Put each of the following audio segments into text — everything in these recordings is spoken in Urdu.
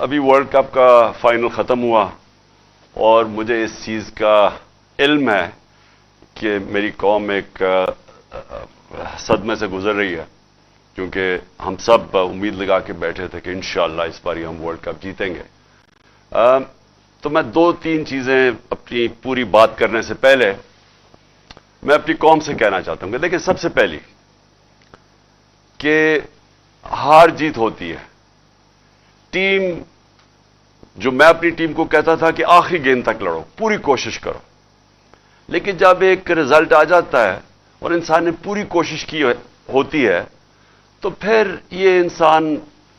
ابھی ورلڈ کپ کا فائنل ختم ہوا اور مجھے اس چیز کا علم ہے کہ میری قوم ایک صدمے سے گزر رہی ہے، کیونکہ ہم سب امید لگا کے بیٹھے تھے کہ انشاءاللہ اس بار ہم ورلڈ کپ جیتیں گے۔ تو میں دو تین چیزیں اپنی پوری بات کرنے سے پہلے میں اپنی قوم سے کہنا چاہتا ہوں کہ دیکھیں، سب سے پہلی کہ ہار جیت ہوتی ہے۔ ٹیم جو میں اپنی ٹیم کو کہتا تھا کہ آخری گیند تک لڑو، پوری کوشش کرو، لیکن جب ایک رزلٹ آ جاتا ہے اور انسان نے پوری کوشش کی ہوتی ہے تو پھر یہ انسان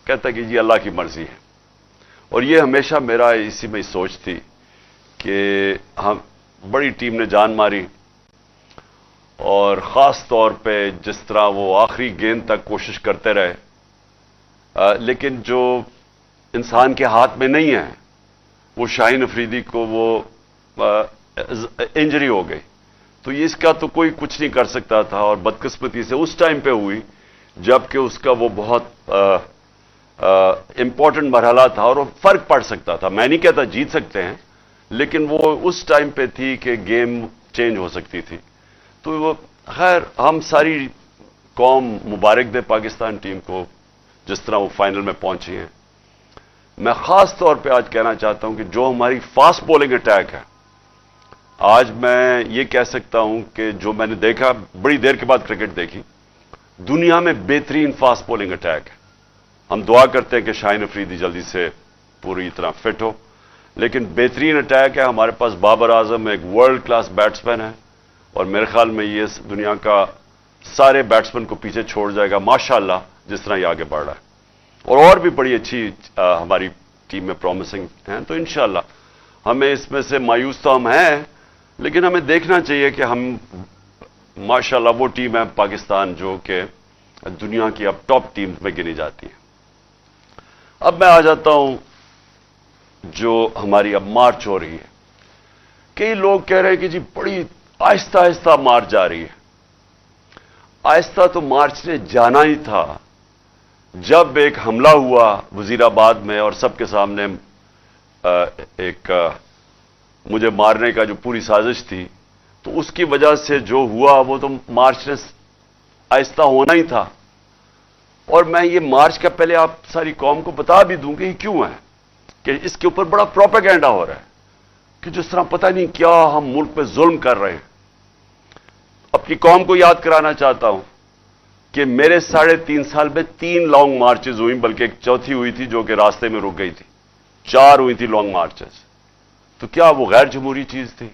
کہتا ہے کہ جی اللہ کی مرضی ہے۔ اور یہ ہمیشہ میرا اسی میں سوچ تھی کہ ہم بڑی ٹیم نے جان ماری، اور خاص طور پہ جس طرح وہ آخری گیند تک کوشش کرتے رہے، لیکن جو انسان کے ہاتھ میں نہیں ہے، وہ شاہین افریدی کو وہ انجری ہو گئی، تو اس کا تو کوئی کچھ نہیں کر سکتا تھا، اور بدقسمتی سے اس ٹائم پہ ہوئی جبکہ اس کا وہ بہت امپورٹنٹ مرحلہ تھا اور وہ فرق پڑ سکتا تھا۔ میں نہیں کہتا جیت سکتے ہیں، لیکن وہ اس ٹائم پہ تھی کہ گیم چینج ہو سکتی تھی۔ تو وہ خیر، ہم ساری قوم مبارک دے پاکستان ٹیم کو جس طرح وہ فائنل میں پہنچی ہیں۔ میں خاص طور پہ آج کہنا چاہتا ہوں کہ جو ہماری فاسٹ بولنگ اٹیک ہے، آج میں یہ کہہ سکتا ہوں کہ جو میں نے دیکھا، بڑی دیر کے بعد کرکٹ دیکھی، دنیا میں بہترین فاسٹ بولنگ اٹیک ہے۔ ہم دعا کرتے ہیں کہ شاہین افریدی جلدی سے پوری طرح فٹ ہو، لیکن بہترین اٹیک ہے۔ ہمارے پاس بابر اعظم ایک ورلڈ کلاس بیٹسمین ہے، اور میرے خیال میں یہ دنیا کا سارے بیٹسمین کو پیچھے چھوڑ جائے گا ماشاءاللہ جس طرح یہ آگے بڑھ رہا ہے، اور بھی بڑی اچھی ہماری ٹیم میں پرومسنگ ہیں۔ تو انشاءاللہ ہمیں اس میں سے مایوس تو ہم ہیں، لیکن ہمیں دیکھنا چاہیے کہ ہم ماشاءاللہ وہ ٹیم ہے پاکستان جو کہ دنیا کی اب ٹاپ ٹیم میں گنی جاتی ہے۔ اب میں آ جاتا ہوں جو ہماری اب مارچ ہو رہی ہے۔ کئی لوگ کہہ رہے ہیں کہ جی بڑی آہستہ آہستہ مارچ جا رہی ہے۔ آہستہ تو مارچ نے جانا ہی تھا۔ جب ایک حملہ ہوا وزیر آباد میں اور سب کے سامنے ایک مجھے مارنے کا جو پوری سازش تھی، تو اس کی وجہ سے جو ہوا وہ تو مارچ نے آہستہ ہونا ہی تھا۔ اور میں یہ مارچ کا پہلے آپ ساری قوم کو بتا بھی دوں کہ یہ کیوں ہے، کہ اس کے اوپر بڑا پروپیگنڈا ہو رہا ہے کہ جس طرح پتہ نہیں کیا ہم ملک پہ ظلم کر رہے ہیں۔ اپنی قوم کو یاد کرانا چاہتا ہوں کہ میرے 3.5 سال میں 3 لانگ مارچز ہوئی، بلکہ ایک چوتھی ہوئی تھی جو کہ راستے میں رک گئی تھی۔ 4 ہوئی تھی لانگ مارچز۔ تو کیا وہ غیر جمہوری چیز تھی؟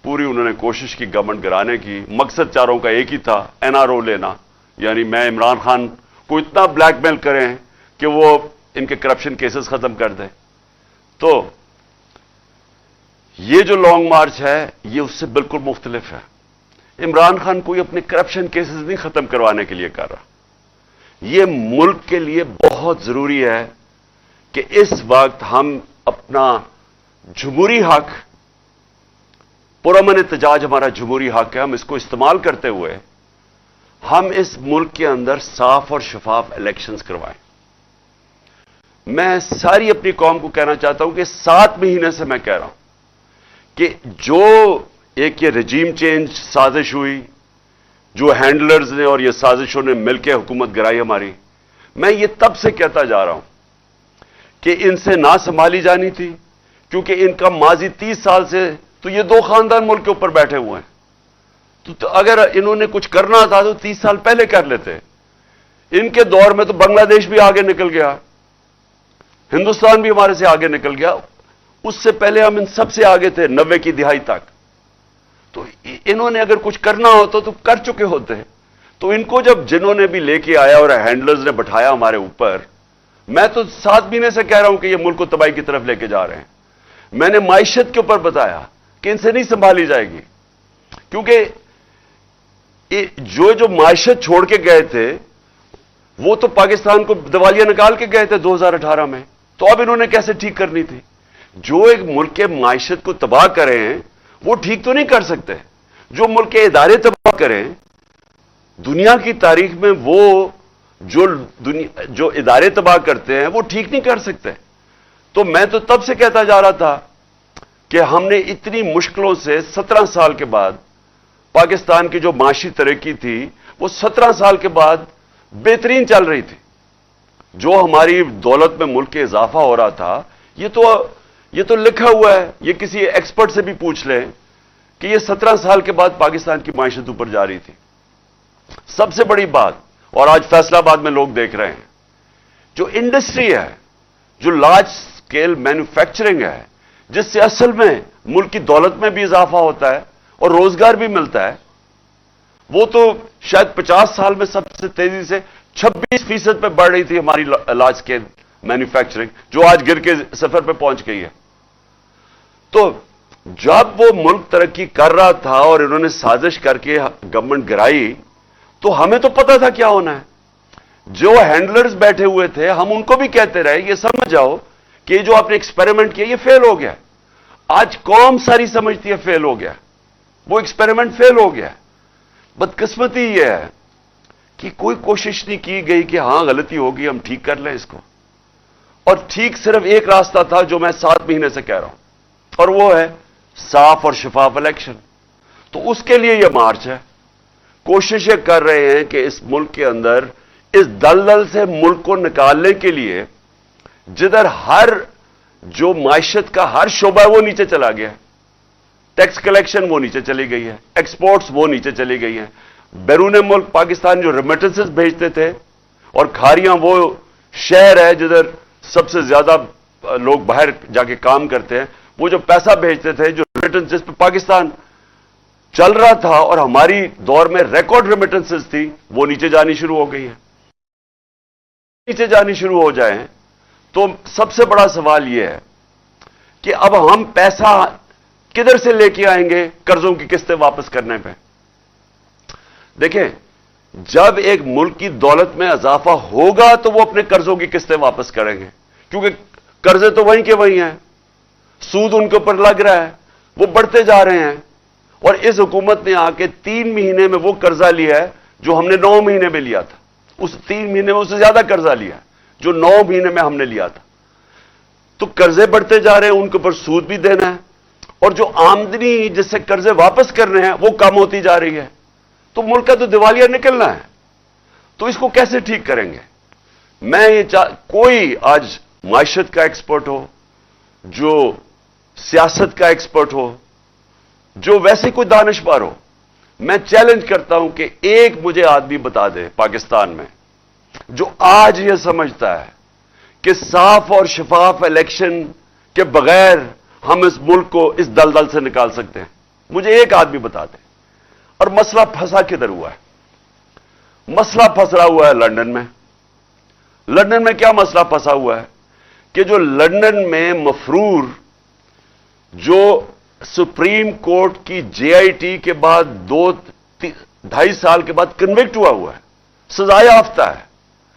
پوری انہوں نے کوشش کی گورنمنٹ گرانے کی، مقصد چاروں کا ایک ہی تھا، NRO لینا، یعنی میں عمران خان کو اتنا بلیک میل کریں کہ وہ ان کے کرپشن کیسز ختم کر دیں۔ تو یہ جو لانگ مارچ ہے یہ اس سے بالکل مختلف ہے۔ عمران خان کوئی اپنے کرپشن کیسز نہیں ختم کروانے کے لیے کر رہا۔ یہ ملک کے لیے بہت ضروری ہے کہ اس وقت ہم اپنا جمہوری حق، پرامن احتجاج ہمارا جمہوری حق ہے، ہم اس کو استعمال کرتے ہوئے ہم اس ملک کے اندر صاف اور شفاف الیکشنز کروائیں۔ میں ساری اپنی قوم کو کہنا چاہتا ہوں کہ 7 مہینے سے میں کہہ رہا ہوں کہ جو ایک یہ رجیم چینج سازش ہوئی، جو ہینڈلرز نے اور یہ سازشوں نے مل کے حکومت گرائی ہماری، میں یہ تب سے کہتا جا رہا ہوں کہ ان سے نہ سنبھالی جانی تھی، کیونکہ ان کا ماضی 30 سال سے تو یہ 2 خاندان ملک کے اوپر بیٹھے ہوئے ہیں۔ تو اگر انہوں نے کچھ کرنا تھا تو 30 سال پہلے کر لیتے۔ ان کے دور میں تو بنگلہ دیش بھی آگے نکل گیا، ہندوستان بھی ہمارے سے آگے نکل گیا، اس سے پہلے ہم ان سب سے آگے تھے 90 کی دہائی تک۔ تو انہوں نے اگر کچھ کرنا ہوتا تو کر چکے ہوتے۔ تو ان کو جب جنہوں نے بھی لے کے آیا اور ہینڈلرز نے بٹھایا ہمارے اوپر، میں تو 7 مہینے سے کہہ رہا ہوں کہ یہ ملک کو تباہی کی طرف لے کے جا رہے ہیں۔ میں نے معیشت کے اوپر بتایا کہ ان سے نہیں سنبھالی جائے گی، کیونکہ جو معیشت چھوڑ کے گئے تھے وہ تو پاکستان کو دیوالیہ نکال کے گئے تھے 2018 میں، تو اب انہوں نے کیسے ٹھیک کرنی تھی؟ جو ایک ملک کے معیشت کو تباہ کرے ہیں وہ ٹھیک تو نہیں کر سکتے۔ جو ملک کے ادارے تباہ کریں، دنیا کی تاریخ میں وہ جو ادارے تباہ کرتے ہیں وہ ٹھیک نہیں کر سکتے۔ تو میں تو تب سے کہتا جا رہا تھا کہ ہم نے اتنی مشکلوں سے 17 سال کے بعد پاکستان کی جو معاشی ترقی تھی وہ 17 سال کے بعد بہترین چل رہی تھی. جو ہماری دولت میں ملک کے اضافہ ہو رہا تھا یہ تو لکھا ہوا ہے. یہ کسی ایکسپرٹ سے بھی پوچھ لیں کہ یہ 17 سال کے بعد پاکستان کی معیشت اوپر جا رہی تھی. سب سے بڑی بات، اور آج فیصلہ آباد میں لوگ دیکھ رہے ہیں، جو انڈسٹری ہے، جو لارج اسکیل مینوفیکچرنگ ہے، جس سے اصل میں ملک کی دولت میں بھی اضافہ ہوتا ہے اور روزگار بھی ملتا ہے، وہ تو شاید 50 سال میں سب سے تیزی سے 26% پہ بڑھ رہی تھی ہماری لارج اسکیل مینوفیکچرنگ، جو آج گر کے صفر پہ پہنچ گئی ہے. تو جب وہ ملک ترقی کر رہا تھا اور انہوں نے سازش کر کے گورنمنٹ گرائی، تو ہمیں تو پتا تھا کیا ہونا ہے. جو ہینڈلرز بیٹھے ہوئے تھے ہم ان کو بھی کہتے رہے یہ سمجھ جاؤ کہ جو آپ نے ایکسپیریمنٹ کیا یہ فیل ہو گیا. آج قوم ساری سمجھتی ہے فیل ہو گیا، وہ ایکسپیریمنٹ فیل ہو گیا. بدقسمتی یہ ہے کہ کوئی کوشش نہیں کی گئی کہ ہاں غلطی ہوگی ہم ٹھیک کر لیں اس کو. اور ٹھیک صرف ایک راستہ تھا جو میں 7 مہینے سے کہہ رہا ہوں، اور وہ ہے صاف اور شفاف الیکشن. تو اس کے لیے یہ مارچ ہے. کوششیں کر رہے ہیں کہ اس ملک کے اندر اس دلدل سے ملک کو نکالنے کے لیے، جدھر ہر جو معیشت کا ہر شعبہ وہ نیچے چلا گیا، ٹیکس کلیکشن وہ نیچے چلی گئی ہے، ایکسپورٹس وہ نیچے چلی گئی ہیں، بیرون ملک پاکستان جو ریمیٹنسز بھیجتے تھے، اور کھاریاں وہ شہر ہے جدھر سب سے زیادہ لوگ باہر جا کے کام کرتے ہیں، وہ جو پیسہ بھیجتے تھے، جو ریمیٹنس جس پہ پاکستان چل رہا تھا اور ہماری دور میں ریکارڈ ریمیٹنسز تھی، وہ نیچے جانی شروع ہو گئی ہیں. نیچے جانی شروع ہو جائیں تو سب سے بڑا سوال یہ ہے کہ اب ہم پیسہ کدھر سے لے کے آئیں گے قرضوں کی قسطیں واپس کرنے پہ. دیکھیں، جب ایک ملک کی دولت میں اضافہ ہوگا تو وہ اپنے قرضوں کی قسطیں واپس کریں گے، کیونکہ قرضے تو وہیں کے وہیں ہیں، سود ان کے اوپر لگ رہا ہے، وہ بڑھتے جا رہے ہیں. اور اس حکومت نے آ کے 3 مہینے میں وہ قرضہ لیا ہے جو ہم نے 9 مہینے میں لیا تھا. اس 3 مہینے میں اس سے زیادہ قرضہ لیا ہے جو 9 مہینے میں ہم نے لیا تھا. تو قرضے بڑھتے جا رہے ہیں، ان کے اوپر سود بھی دینا ہے، اور جو آمدنی جس سے قرضے واپس کرنے ہیں وہ کم ہوتی جا رہی ہے. تو ملک کا تو دیوالیہ نکلنا ہے. تو اس کو کیسے ٹھیک کریں گے؟ میں یہ کوئی آج معیشت کا ایکسپرٹ ہو، جو سیاست کا ایکسپرٹ ہو، جو ویسے کوئی دانشور ہو، میں چیلنج کرتا ہوں کہ ایک مجھے آدمی بتا دے پاکستان میں جو آج یہ سمجھتا ہے کہ صاف اور شفاف الیکشن کے بغیر ہم اس ملک کو اس دلدل سے نکال سکتے ہیں. مجھے ایک آدمی بتا دے. اور مسئلہ پھنسا کدھر ہوا ہے؟ مسئلہ پھنسا ہوا ہے لندن میں. لندن میں کیا مسئلہ پھنسا ہوا ہے کہ جو لندن میں مفرور، جو سپریم کورٹ کی جے آئی ٹی کے بعد 2-2.5 سال کے بعد کنوکٹ ہوا ہے، سزا یافتہ ہے،